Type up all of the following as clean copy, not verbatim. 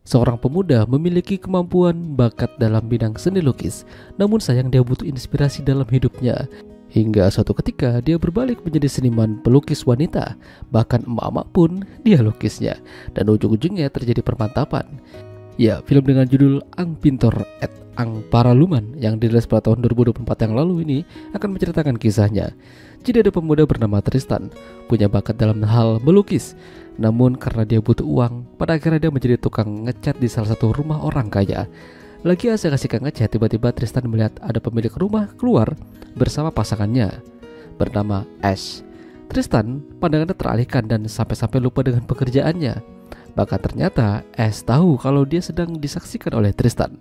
Seorang pemuda memiliki kemampuan bakat dalam bidang seni lukis, namun sayang dia butuh inspirasi dalam hidupnya. Hingga suatu ketika dia berbalik menjadi seniman pelukis wanita, bahkan emak-emak pun dia lukisnya, dan ujung-ujungnya terjadi permantapan. Ya, film dengan judul Ang Pintor et Ang Paraluman yang dirilis pada tahun 2024 yang lalu ini akan menceritakan kisahnya. Jadi ada pemuda bernama Tristan, punya bakat dalam hal melukis. Namun karena dia butuh uang, pada akhirnya dia menjadi tukang ngecat di salah satu rumah orang kaya. Lagi asik-asik ngecat, tiba-tiba Tristan melihat ada pemilik rumah keluar bersama pasangannya bernama Ash. Tristan pandangannya teralihkan dan sampai-sampai lupa dengan pekerjaannya. Bahkan ternyata Ash tahu kalau dia sedang disaksikan oleh Tristan.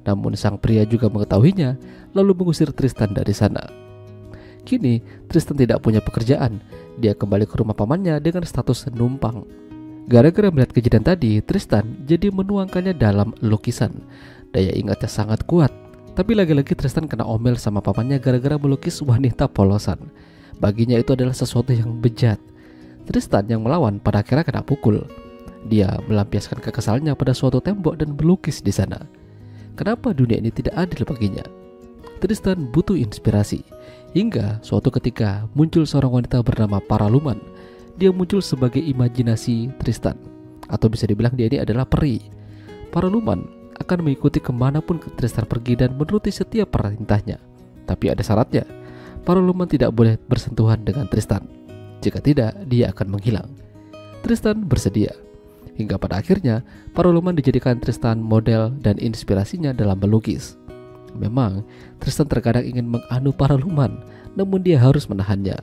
Namun sang pria juga mengetahuinya, lalu mengusir Tristan dari sana. Kini Tristan tidak punya pekerjaan. Dia kembali ke rumah pamannya dengan status numpang. Gara-gara melihat kejadian tadi, Tristan jadi menuangkannya dalam lukisan. Daya ingatnya sangat kuat. Tapi lagi-lagi Tristan kena omel sama pamannya gara-gara melukis wanita polosan. Baginya itu adalah sesuatu yang bejat. Tristan yang melawan pada akhirnya kena pukul. Dia melampiaskan kekesalannya pada suatu tembok dan melukis di sana. Kenapa dunia ini tidak adil baginya? Tristan butuh inspirasi. Hingga suatu ketika muncul seorang wanita bernama Paraluman. Dia muncul sebagai imajinasi Tristan, atau bisa dibilang dia ini adalah peri. Paraluman akan mengikuti kemanapun Tristan pergi dan menuruti setiap perintahnya. Tapi ada syaratnya, Paraluman tidak boleh bersentuhan dengan Tristan. Jika tidak, dia akan menghilang. Tristan bersedia. Hingga pada akhirnya Paraluman dijadikan Tristan model dan inspirasinya dalam melukis. Memang Tristan terkadang ingin menganu Paraluman, namun dia harus menahannya.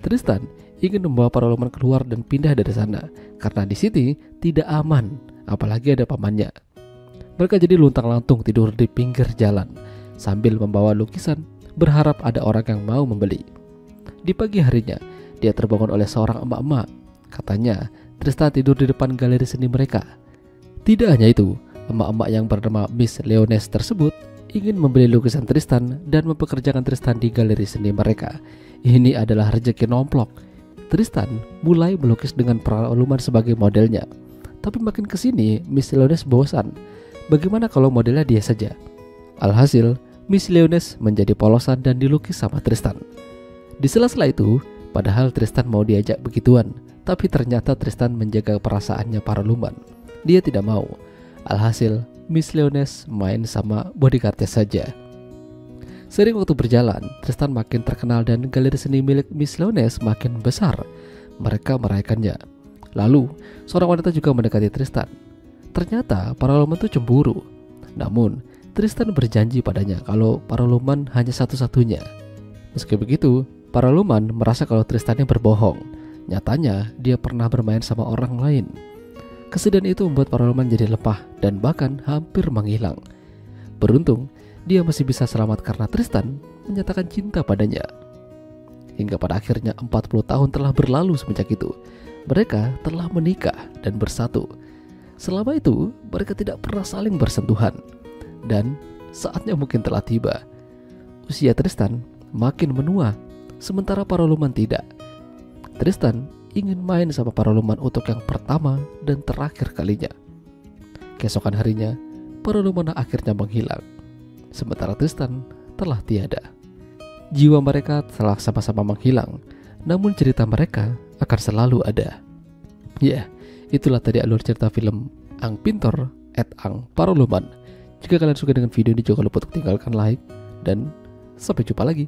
Tristan ingin membawa Paraluman keluar dan pindah dari sana, karena di sini tidak aman, apalagi ada pamannya. Mereka jadi luntang-lantung tidur di pinggir jalan sambil membawa lukisan, berharap ada orang yang mau membeli. Di pagi harinya, dia terbangun oleh seorang emak-emak. Katanya Tristan tidur di depan galeri seni mereka. Tidak hanya itu, emak-emak yang bernama Miss Leones tersebut ingin membeli lukisan Tristan dan mempekerjakan Tristan di galeri seni mereka. Ini adalah rezeki nomplok. Tristan mulai melukis dengan Paraluman sebagai modelnya. Tapi makin kesini Miss Leones bosan. Bagaimana kalau modelnya dia saja? Alhasil Miss Leones menjadi polosan dan dilukis sama Tristan. Di sela-sela itu, padahal Tristan mau diajak begituan, tapi ternyata Tristan menjaga perasaannya Paraluman. Dia tidak mau. Alhasil Miss Leones main sama bodyguardnya saja. Sering waktu berjalan, Tristan makin terkenal dan galeri seni milik Miss Leones makin besar. Mereka merayakannya. Lalu, seorang wanita juga mendekati Tristan. Ternyata Paraluman itu cemburu. Namun, Tristan berjanji padanya kalau Paraluman hanya satu-satunya. Meski begitu, Paraluman merasa kalau Tristannya berbohong. Nyatanya, dia pernah bermain sama orang lain. Kesedihan itu membuat Paraluman jadi lemah dan bahkan hampir menghilang. Beruntung, dia masih bisa selamat karena Tristan menyatakan cinta padanya. Hingga pada akhirnya 40 tahun telah berlalu semenjak itu. Mereka telah menikah dan bersatu. Selama itu, mereka tidak pernah saling bersentuhan. Dan saatnya mungkin telah tiba. Usia Tristan makin menua, sementara Paraluman tidak. Tristan ingin main sama Paraluman untuk yang pertama dan terakhir kalinya. Keesokan harinya, Paraluman akhirnya menghilang. Sementara Tristan telah tiada. Jiwa mereka telah sama-sama menghilang, namun cerita mereka akan selalu ada. Ya, itulah tadi alur cerita film Ang Pintor et Ang Paraluman. Jika kalian suka dengan video ini, jangan lupa untuk tinggalkan like dan sampai jumpa lagi.